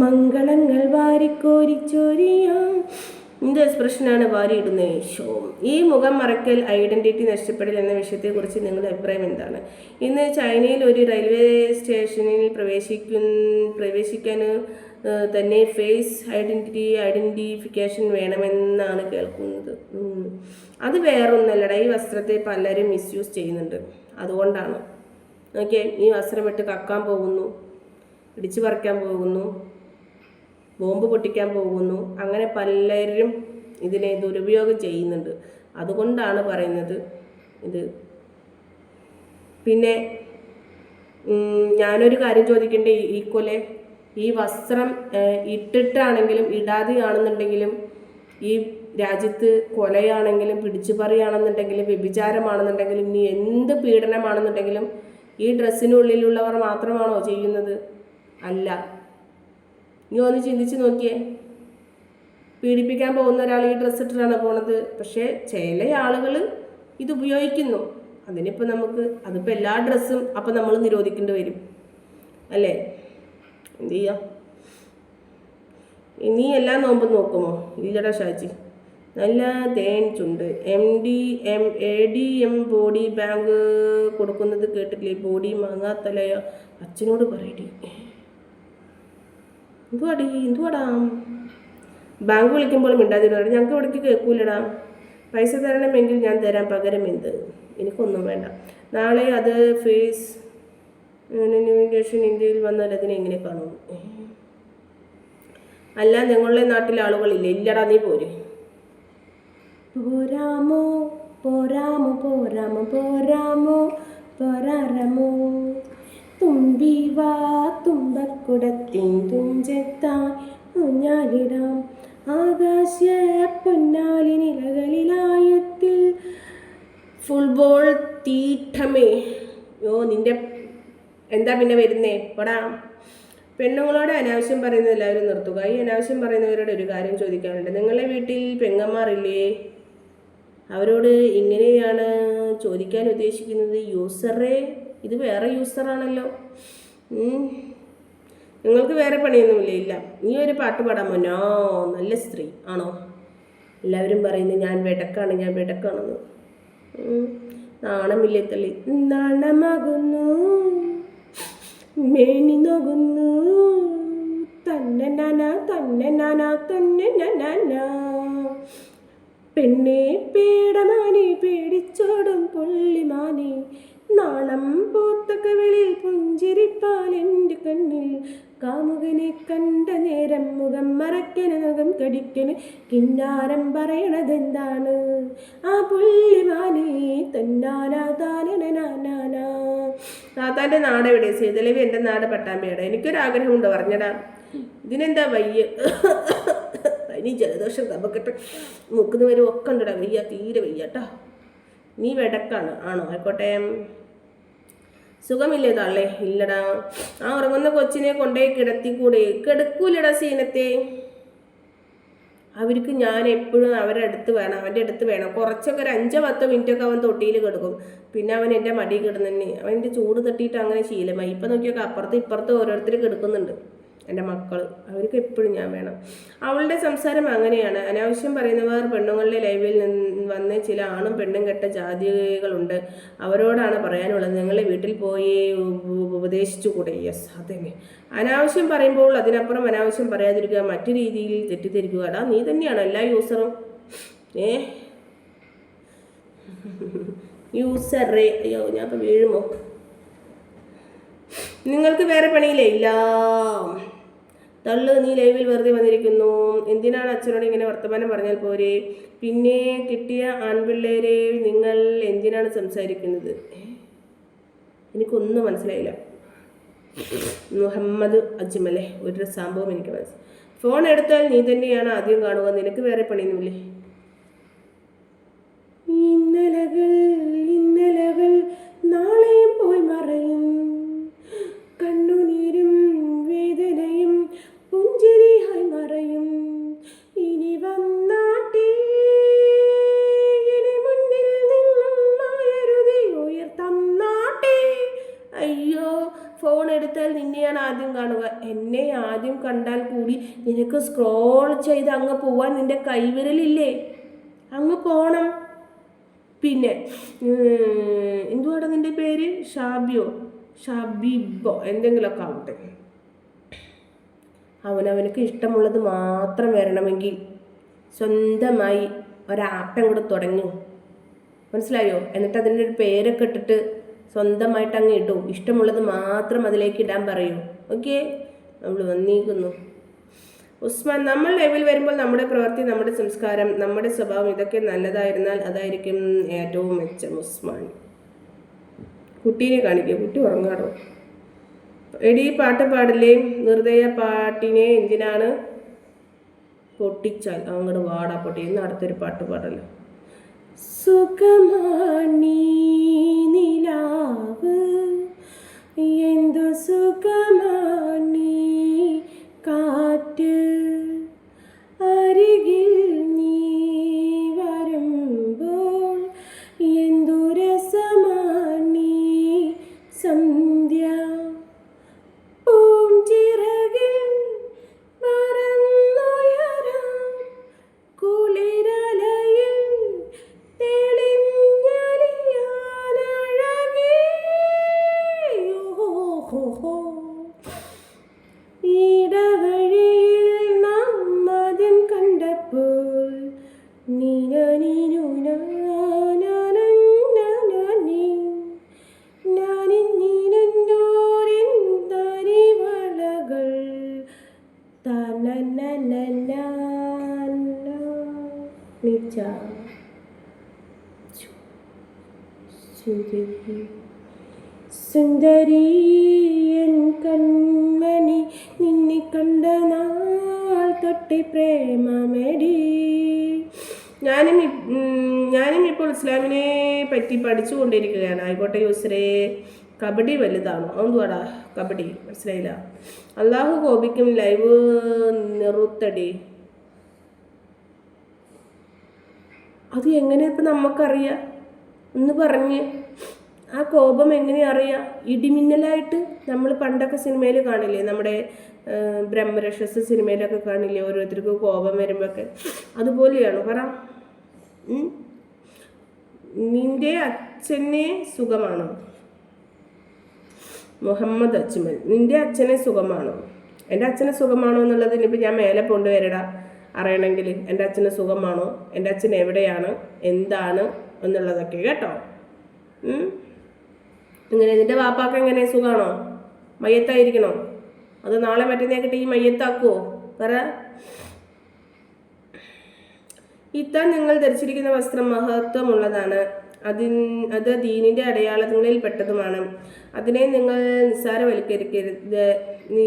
മംഗളങ്ങൾ വാരിക്കോരിച്ചോരിയാം. എന്ത് എക്സ്പ്രഷനാണ് വാരിയിടുന്നത് ഷോ. ഈ മുഖം മറയ്ക്കൽ, ഐഡന്റിറ്റി നഷ്ടപ്പെടൽ എന്ന വിഷയത്തെക്കുറിച്ച് നിങ്ങളുടെ അഭിപ്രായം എന്താണ്? ഇന്ന് ചൈനയിൽ ഒരു റെയിൽവേ സ്റ്റേഷനിൽ പ്രവേശിക്കാൻ തന്നെ ഫേസ് ഐഡന്റിഫിക്കേഷൻ വേണമെന്നാണ് കേൾക്കുന്നത്. അത് വേറൊന്നല്ലടാ, ഈ വസ്ത്രത്തെ പലരും മിസ്യൂസ് ചെയ്യുന്നുണ്ട്. അതുകൊണ്ടാണ്. ഓക്കെ, ഈ വസ്ത്രം ഇട്ട് കക്കാൻ പോകുന്നു, ഇടിച്ചു പറിക്കാൻ പോകുന്നു, ബോംബ് പൊട്ടിക്കാൻ പോകുന്നു, അങ്ങനെ പലരും ഇതിനെ ദുരുപയോഗം ചെയ്യുന്നുണ്ട്. അതുകൊണ്ടാണ് പറയുന്നത് ഇത്. പിന്നെ ഞാനൊരു കാര്യം ചോദിക്കണ്ടേ, ഈക്വലെ ഈ വസ്ത്രം ഇട്ടിട്ടാണെങ്കിലും ഇടാതെയാണെന്നുണ്ടെങ്കിലും ഈ രാജ്യത്ത് കൊലയാണെങ്കിലും പിടിച്ചുപറിയാണെന്നുണ്ടെങ്കിലും വ്യഭിചാരമാണെന്നുണ്ടെങ്കിലും ഇനി എന്ത് പീഡനമാണെന്നുണ്ടെങ്കിലും ഈ ഡ്രസ്സിനുള്ളിലുള്ളവർ മാത്രമാണോ ചെയ്യുന്നത്? അല്ല. നീ ഒന്ന് ചിന്തിച്ച് നോക്കിയേ. പീഡിപ്പിക്കാൻ പോകുന്ന ഒരാൾ ഈ ഡ്രസ്സ് ഇട്ടിട്ടാണ് പോണത്. പക്ഷേ ചില ആളുകൾ ഇത് ഉപയോഗിക്കുന്നു. അതിനിപ്പോൾ അതിപ്പോൾ എല്ലാ ഡ്രസ്സും അപ്പം നമ്മൾ നിരോധിക്കേണ്ടി വരും അല്ലേ? എന്ത് ചെയ്യാം? നീ എല്ലാ നോമ്പും നോക്കുമോ? ഇല്ലടാ ഷാജി. നല്ല തേൻ ചുണ്ട്. ADM ബോഡി ബാങ്ക് കൊടുക്കുന്നത് കേട്ടിട്ടില്ലേ? ബോഡി മാങ്ങാത്തലയോ? അച്ഛനോട് പറയടി. എന്തുവാടാ ബാങ്ക് വിളിക്കുമ്പോൾ മിണ്ടാതിരുന്നാണ്. ഞങ്ങൾക്ക് ഇവിടേക്ക് കേൾക്കൂലടാ. പൈസ തരണമെങ്കിൽ ഞാൻ തരാം, പകരം എന്ത്? എനിക്കൊന്നും വേണ്ട. നാളെ അത് ഫേസ് ഇന്ത്യയിൽ വന്നാൽ അതിനെ എങ്ങനെ കാണും? അല്ല, നിങ്ങളുടെ നാട്ടിലെ ആളുകളില്ലേ? ഇല്ലടാ, നീ പോര്. പോരാമോ പോരാമോ പോരാമോ പോരാമോ പോരാമോ തുമ്പിവാ തുമ്പക്കുടത്തിൻ തുഞ്ചത്തായി ഞാനിടാം ആകാശ പൊന്നാലിനിലകളിലായത്തിൽ ഫുട്ബോൾ തീട്ടമേ. നിന്റെ എന്താ പിന്നെ വരുന്നേ? പടാ. പെണ്ണുങ്ങളോട് അനാവശ്യം പറയുന്നത് എല്ലാവരും നിർത്തുക. ഈ അനാവശ്യം പറയുന്നവരോട് ഒരു കാര്യം ചോദിക്കാനുണ്ട്. നിങ്ങളുടെ വീട്ടിൽ പെങ്ങന്മാരില്ലേ? അവരോട് ഇങ്ങനെയാണ് ചോദിക്കാൻ ഉദ്ദേശിക്കുന്നത്. യൂസറേ, ഇത് വേറെ യൂസറാണല്ലോ. നിങ്ങൾക്ക് വേറെ പണിയൊന്നുമില്ല? ഇല്ല. നീ ഒരു പാട്ട് പാടാമോ? നോ. നല്ല സ്ത്രീ ആണോ? എല്ലാവരും പറയുന്നത് ഞാൻ വെടക്കാണെന്ന്. നാണമില്ലേ തള്ളി? നാണമാകുന്നു, മേനി നോകുന്നു, തന്നെ പെണ്ണെ പേടമാനെ പേടിച്ചോടും പുള്ളിമാനെ, നാണം പൂത്തക്ക വെളിയിൽ പുഞ്ചിരിപ്പാൽ എൻ്റെ കണ്ണിൽ, കാമുകനെ കണ്ട നേരം മുഖം മറയ്ക്കന് മുഖം കടിക്കന് കിന്നാരം പറയണതെന്താണ്? ആ പുള്ളിമാനെ തന്നാനാ താനാനാ. താത്താൻ്റെ നാട് എവിടെ? സീതലവി. എൻ്റെ നാട് പട്ടാമ്പിയുടെ. എനിക്കൊരാഗ്രഹമുണ്ട്, പറഞ്ഞടാ. ഇതിനെന്താ വയ്യ? ഇനി ജലദോഷം കപക്കെട്ട് മുക്കുന്ന വരും ഒക്കെ ഉണ്ടടാ. വയ്യ, തീരെ വയ്യട്ടാ. നീ വെടക്കാണ് ആണോ? ആയിക്കോട്ടെ. സുഖമില്ലേ താളേ? ഇല്ലടാ. ആ ഉറങ്ങുന്ന കൊച്ചിനെ കൊണ്ടേ കിടത്തിക്കൂടെ? കിടക്കൂലടാ സീനത്തെ. അവർക്ക് ഞാൻ എപ്പോഴും അവൻ്റെ അടുത്ത് വേണം. കുറച്ചൊക്കെ ഒരു 5-10 മിനിറ്റൊക്കെ അവൻ തൊട്ടിയിൽ കിടക്കും. പിന്നെ അവൻ എൻ്റെ മടി കിടന്നെ. അവൻ്റെ ചൂട് തട്ടിയിട്ട് അങ്ങനെ ശീലമായി. ഇപ്പം നോക്കിയൊക്കെ ഇപ്പുറത്ത് ഓരോരുത്തർ കിടക്കുന്നുണ്ട്. എൻ്റെ മക്കൾ, അവർക്ക് എപ്പോഴും ഞാൻ വേണം. അവളുടെ സംസാരം അങ്ങനെയാണ്. അനാവശ്യം പറയുന്നവർ പെണ്ണുങ്ങളുടെ ലൈവിൽ വന്ന് ചില ആണും പെണ്ണും കെട്ട ജാതികളുണ്ട്. അവരോടാണ് പറയാനുള്ളത്, നിങ്ങളെ വീട്ടിൽ പോയി ഉപദേശിച്ചുകൂടെ? യെസ്, അതന്നെ. അനാവശ്യം പറയുമ്പോൾ അതിനപ്പുറം അനാവശ്യം പറയാതിരിക്കുക, മറ്റു രീതിയിൽ തെറ്റിദ്ധരിക്കുക. അടാ, നീ തന്നെയാണോ എല്ലാ യൂസറും? യൂസറേ. അയ്യോ, ഞാൻ ഇപ്പം വീഴുമോ? നിങ്ങൾക്ക് വേറെ പണിയില്ലേ? ഇല്ല. തള്ളു, നീ ലൈവിൽ വെറുതെ വന്നിരിക്കുന്നു. എന്തിനാണ് അച്ഛനോട് ഇങ്ങനെ വർത്തമാനം പറഞ്ഞാൽ പോരെ? പിന്നെ കിട്ടിയ ആൺപിള്ളേരെ നിങ്ങൾ എന്തിനാണ് സംസാരിക്കുന്നത്? എനിക്കൊന്നും മനസ്സിലായില്ല. മുഹമ്മദ് അജ്മലെ ഒരു സംഭവം എനിക്ക് മനസ്സിലായി. ഫോൺ എടുത്താൽ നീ തന്നെയാണ് ആദ്യം കാണുക. നിനക്ക് വേറെ പണിയൊന്നുമില്ലേ? ഇന്നലകൾ നാളെയും പോയി മറയും, കണ്ണുനീരും വേദനയും പുഞ്ചിരിയായി മറയും. ഇനി വന്നാട്ടെ, ഇനി മുന്നിൽ നിന്നും മായരുതേ ഉയർത്തന്നാട്ടെ. അയ്യോ, ഫോൺ എടുത്താൽ നിന്നെയാണ് ആദ്യം കാണുക. എന്നെ ആദ്യം കണ്ടാൽ കൂടി നിനക്ക് സ്ക്രോൾ ചെയ്ത് അങ്ങ് പോവാൻ നിന്റെ കൈവിരലില്ലേ, അങ്ങ് പോണം. പിന്നെ എന്തുവാടാ നിന്റെ പേര്, ഷാബിബോ എന്തെങ്കിലുമൊക്കെ ആവട്ടെ. അവനവനക്ക് ഇഷ്ടമുള്ളത് മാത്രം വരണമെങ്കിൽ സ്വന്തമായി ഒരാപ്പും കൂടെ തുടങ്ങി, മനസ്സിലായോ? എന്നിട്ട് അതിൻ്റെ ഒരു പേരൊക്കെ ഇട്ടിട്ട് സ്വന്തമായിട്ട് അങ്ങ് ഇട്ടു, ഇഷ്ടമുള്ളത് മാത്രം അതിലേക്ക് ഇടാൻ പറയൂ. ഓക്കെ, നമ്മൾ വന്നിരിക്കുന്നു. ഉസ്മാൻ, നമ്മൾ ലൈവിൽ വരുമ്പോൾ നമ്മുടെ പ്രവൃത്തി, നമ്മുടെ സംസ്കാരം, നമ്മുടെ സ്വഭാവം ഇതൊക്കെ നല്ലതായിരുന്നാൽ അതായിരിക്കും ഏറ്റവും മെച്ചം. ഉസ്മാൻ, കുട്ടീനെ കാണിക്കുക, കുട്ടി ഉറങ്ങാറോ? എടി പാട്ട് പാടില്ലേ, വെറുതെ പാട്ടിനെ എന്തിനാണ് പൊട്ടിച്ചാൽ അങ്ങോട്ട് വാടാ പൊട്ടി. ഇന്ന് അടുത്തൊരു പാട്ട് പാടല്ലോ. സുഖമാണീ നിലാവ്, എന്തു സുഖമാണീ കാറ്റ്, അരികിൽ നീ വരുമ്പോൾ എന്തു രസമാണീ സന്ധ്യ, പൂഞ്ചിറകിൽ പറന്നുയരാം കുളിരലയിൽ തെളിഞ്ഞലിയാനഴകേ, ഇടവഴിയിൽ നാം ആദ്യം കണ്ടപ്പോൾ തരിവളകൾ സുന്ദരി എൻ കൺമണി, നിന്നെ കണ്ട നാൾ തൊട്ട് പ്രേമമെടി. ഞാനും ഇപ്പോൾ ഇസ്ലാമിനെ പറ്റി പഠിച്ചുകൊണ്ടിരിക്കുകയാണ്. ആയിക്കോട്ടെ യൂസറേ, കബഡി വലുതാണോ? എന്തുവാടാ കബഡി, മനസ്സിലായില്ല. അള്ളാഹു കോപിക്കും, ലൈവ് നിറുത്തടി. അത് എങ്ങനെ ഇപ്പം നമുക്കറിയാം? ഒന്ന് പറഞ്ഞ് ആ കോപം എങ്ങനെ അറിയാം? ഇടിമിന്നലായിട്ട് നമ്മൾ പണ്ടൊക്കെ സിനിമയിൽ കാണില്ലേ, നമ്മുടെ ബ്രഹ്മരക്ഷസ് സിനിമയിലൊക്കെ കാണില്ലേ, ഓരോരുത്തർക്ക് കോപം വരുമ്പോഴൊക്കെ അതുപോലെയാണോ? പറ. നിന്റെ അച്ഛനെ സുഖമാണോ? മുഹമ്മദ് അജ്മൽ, നിന്റെ അച്ഛനെ സുഖമാണോ? എൻ്റെ അച്ഛനെ സുഖമാണോ എന്നുള്ളത് ഇനിയിപ്പോൾ ഞാൻ മേലെ കൊണ്ടുവരടാ അറിയണമെങ്കിൽ. എൻ്റെ അച്ഛന് സുഖമാണോ, എൻ്റെ അച്ഛൻ എവിടെയാണ്, എന്താണ് എന്നുള്ളതൊക്കെ കേട്ടോ. ഇങ്ങനെ നിന്റെ വാപ്പാക്ക് എങ്ങനെ, സുഖമാണോ? മയ്യത്തായിരിക്കണോ? അത് നാളെ മറ്റന്നേക്കിട്ട് ഈ മയ്യത്താക്കുവോ? പറ. ഇത്താൻ നിങ്ങൾ ധരിച്ചിരിക്കുന്ന വസ്ത്രം മഹത്വമുള്ളതാണ്, അത് ദീനിൻ്റെ അടയാളങ്ങളിൽ പെട്ടതുമാണ്. അതിനെ നിങ്ങൾ നിസ്സാരവൽക്കരിക്കരുത്.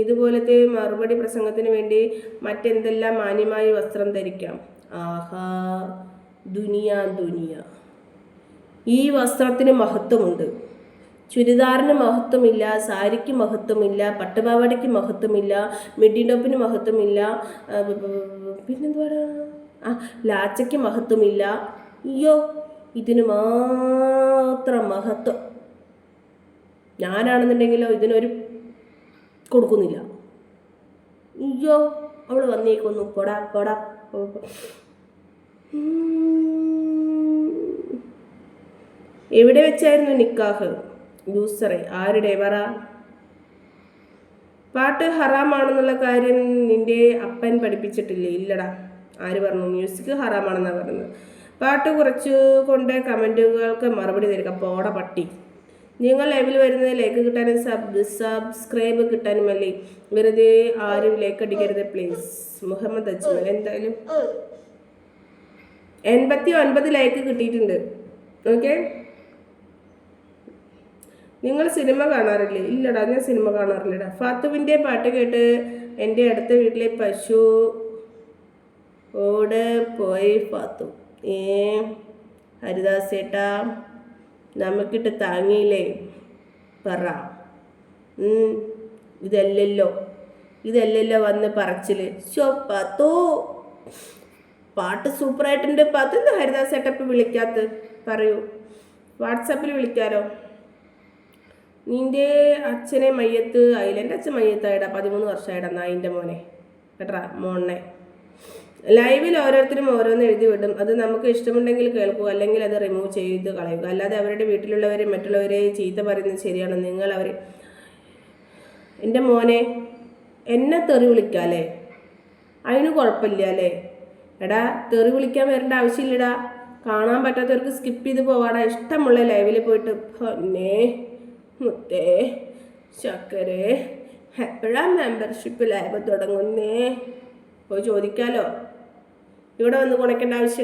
ഇതുപോലത്തെ മറുപടി പ്രസംഗത്തിന് വേണ്ടി മറ്റെന്തെല്ലാം മാന്യമായി വസ്ത്രം ധരിക്കാം. ആഹാ, ദുനിയ. ഈ വസ്ത്രത്തിന് മഹത്വമുണ്ട്. ചുരിദാറിന് മഹത്വമില്ല, സാരിക്ക് മഹത്വമില്ല, പട്ടുപാവാടയ്ക്ക് മഹത്വമില്ല, മിഡിടോപ്പിന് മഹത്വമില്ല, പിന്നെന്തുവാടാ ലാച്ചയ്ക്ക് മഹത്വമില്ല. അയ്യോ, ഇതിന് മാത്രം മഹത്വം. ഞാനാണെന്നുണ്ടെങ്കിലോ ഇതിനൊരു കൊടുക്കുന്നില്ല. അയ്യോ, അവൾ വന്നേക്കൊന്നു പൊടാ. എവിടെ വെച്ചായിരുന്നു നിക്കാഹ്? യൂസറെ, ആരുടെ? പറ. പാട്ട് ഹറാമാണെന്നുള്ള കാര്യം നിന്റെ അപ്പൻ പഠിപ്പിച്ചിട്ടില്ലേ? ഇല്ലടാ. ആര് പറഞ്ഞു? മ്യൂസിക് ഹറാമാണെന്നാണ് പറയുന്നത്. പാട്ട് കുറച്ചു കൊണ്ട് കമൻറ്റുകൾക്ക് മറുപടി തരിക. പോട പട്ടി. നിങ്ങൾ ലൈവിൽ വരുന്നത് ലൈക്ക് കിട്ടാനും സബ്സ്ക്രൈബ് കിട്ടാനുമല്ലേ. വെറുതെ ആരും ലൈക്ക് അടിക്കരുത് പ്ലീസ്. മുഹമ്മദ് അജ്മൽ, എന്തായാലും 89 ലൈക്ക് കിട്ടിയിട്ടുണ്ട്. ഓക്കെ, നിങ്ങൾ സിനിമ കാണാറില്ലേ? ഇല്ലടാ, ഞാൻ സിനിമ കാണാറില്ലടാ. ഫാത്തുവിൻ്റെ പാട്ട് കേട്ട് എൻ്റെ അടുത്ത വീട്ടിലെ പശു ഓടെ പോയി ഫാത്തു. ഹരിദാസ് ചേട്ടാ, നമുക്കിട്ട് താങ്ങിയില്ലേ? പറ. ഇതല്ലല്ലോ വന്ന് പറച്ചില്. പാത്തു, പാട്ട് സൂപ്പറായിട്ടുണ്ട്. പാത്തു, എന്താ ഹരിദാസ് ചേട്ടാ ഇപ്പം വിളിക്കാത്ത? പറയൂ, വാട്സാപ്പിൽ വിളിക്കാലോ. നിന്റെ അച്ഛനെ മയ്യത്ത് ആയില്ല. എൻ്റെ അച്ഛൻ മയ്യത്തായിടാ, 13 വർഷമായിടാ നായിൻ്റെ മോനെ. കേട്ടാ മോനെ. ലൈവിൽ ഓരോരുത്തരും ഓരോന്ന് എഴുതി വിടും. അത് നമുക്ക് ഇഷ്ടമുണ്ടെങ്കിൽ കേൾക്കുക, അല്ലെങ്കിൽ അത് റിമൂവ് ചെയ്ത് കളയുക. അല്ലാതെ അവരുടെ വീട്ടിലുള്ളവരെ മറ്റുള്ളവരെ ചീത്ത പറയുന്നത് ശരിയാണ്. നിങ്ങൾ അവർ എൻ്റെ മോനെ എന്നെ തെറി വിളിക്കാല്ലേ, അതിന് കുഴപ്പമില്ല അല്ലേ? എടാ തെറി വിളിക്കാൻ വരേണ്ട ആവശ്യമില്ലടാ. കാണാൻ പറ്റാത്തവർക്ക് സ്കിപ്പ് ചെയ്ത് പോവാടാ. ഇഷ്ടമുള്ള ലൈവിൽ പോയിട്ട് പൊന്നേ മുത്തേ ചക്കരേ എപ്പോഴാ മെമ്പർഷിപ്പ് ലൈവ് തുടങ്ങുന്നേ പോയി ചോദിക്കാലോ. ഇവിടെ വന്ന് കുണയ്ക്കേണ്ട ആവശ്യം